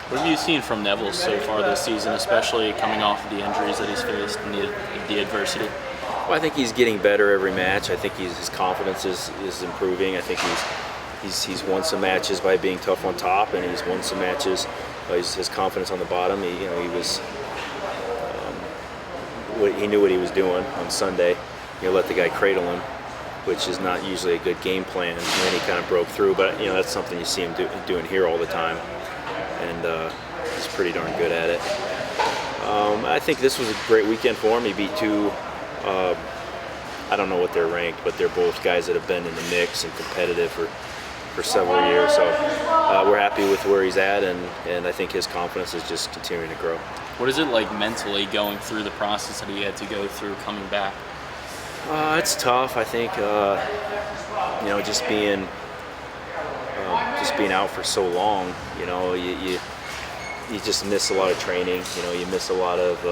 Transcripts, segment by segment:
What have you seen from Neville so far this season, especially coming off of the injuries that he's faced and the adversity? Well, I think he's getting better every match. I think his confidence is improving. I think he's won some matches by being tough on top, and he's won some matches by his confidence on the bottom. He knew what he was doing on Sunday. Let the guy cradle him, which is not usually a good game plan. And then he kind of broke through, but that's something you see him doing here all the time, and he's pretty darn good at it. I think this was a great weekend for him. He beat two. I don't know what they're ranked, but they're both guys that have been in the mix and competitive for several years. So we're happy with where he's at, and I think his confidence is just continuing to grow. What is it like mentally going through the process that he had to go through coming back? It's tough. I think just being out for so long. You just miss a lot of training. You miss a lot of.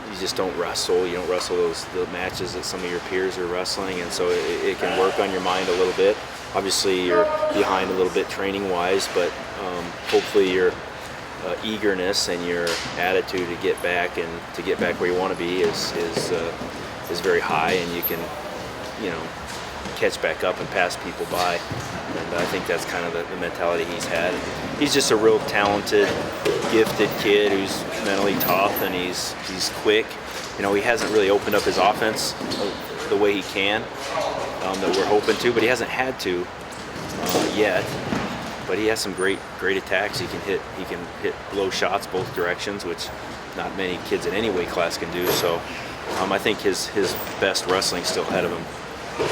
You just don't wrestle. You don't wrestle the matches that some of your peers are wrestling, and so it can work on your mind a little bit. Obviously, you're behind a little bit training-wise, but hopefully your eagerness and your attitude to get back where you want to be is very high, and you can catch back up and pass people by. And I think that's kind of the mentality he's had. He's just a real talented, gifted kid who's mentally tough, and he's quick. He hasn't really opened up his offense the way he can, that we're hoping to, but he hasn't had to yet. But he has some great attacks. He can hit blow shots both directions, which not many kids in any weight class can do. So I think his best wrestling is still ahead of him. I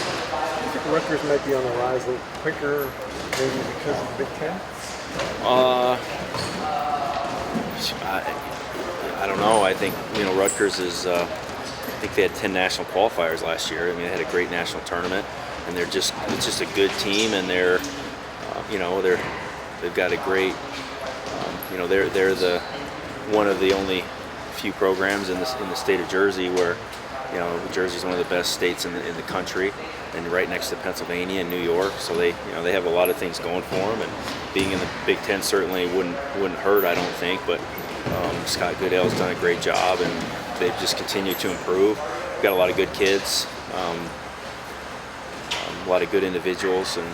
think Rutgers might be on the rise a little quicker, maybe because of the Big Ten? I don't know. I think Rutgers is. I think they had 10 national qualifiers last year. They had a great national tournament, and it's just a good team, and they've got a great. They're the one of the only few programs in the state of Jersey where. Jersey's one of the best states in the country, and right next to Pennsylvania and New York. So they have a lot of things going for them, and being in the Big Ten certainly wouldn't hurt, I don't think. But Scott Goodale's done a great job, and they've just continued to improve. We've got a lot of good kids, a lot of good individuals, and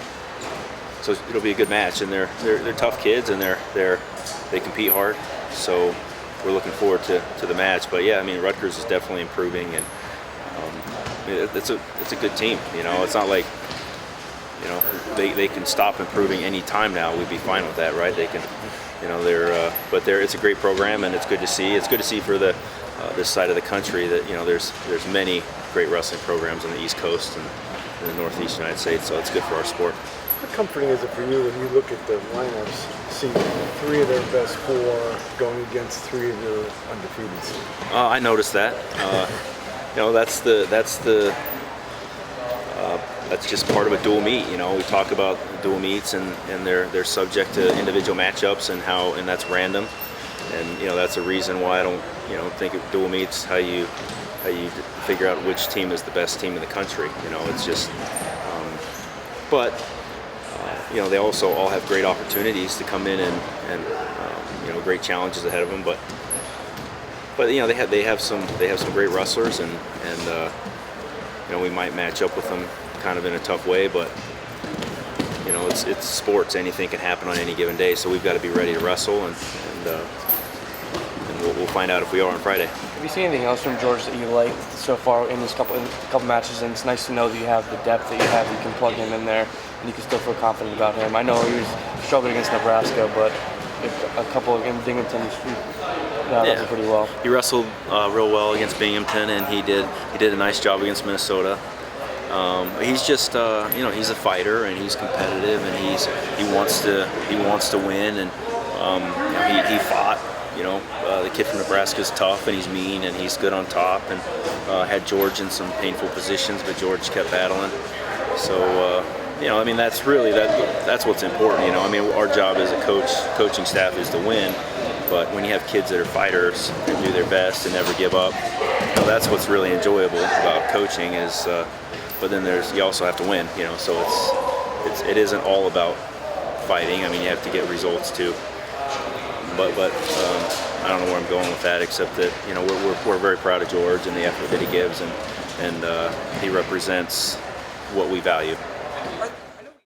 so it'll be a good match. And they're tough kids, and they compete hard. So we're looking forward to the match. But yeah, Rutgers is definitely improving, and it's a good team. It's not like they can stop improving any time now. We'd be fine with that, right? They can, it's a great program, and it's good to see. It's good to see for this side of the country that there's many great wrestling programs on the East Coast and in the Northeast United States. So it's good for our sport. How comforting is it for you when you look at the lineups, see 3 of their best 4 going against 3 of your undefeateds? I noticed that. That's just part of a dual meet. We talk about dual meets, and they're subject to individual matchups, and that's random. And that's a reason why I don't think of dual meets how you figure out which team is the best team in the country. It's just but. They also all have great opportunities to come in and great challenges ahead of them. But they have some great wrestlers, and we might match up with them kind of in a tough way. But it's sports; anything can happen on any given day. So we've got to be ready to wrestle, and we'll find out if we are on Friday. Have you seen anything else from George that you like so far in this couple matches? And it's nice to know that you have the depth that you have. You can plug him in there, and you can still feel confident about him. I know he was struggling against Nebraska, but a couple in Binghamton, that pretty well. He wrestled real well against Binghamton, and he did a nice job against Minnesota. He's just he's a fighter, and he's competitive, and he wants to win, and he fought. The kid from Nebraska is tough, and he's mean, and he's good on top, and had George in some painful positions, but George kept battling. So that's what's important. Our job as a coaching staff is to win, but when you have kids that are fighters and do their best and never give up, that's what's really enjoyable about coaching. Is but then you also have to win. So it isn't all about fighting. You have to get results too. but I don't know where I'm going with that, except that we're very proud of George and the effort that he gives, and he represents what we value.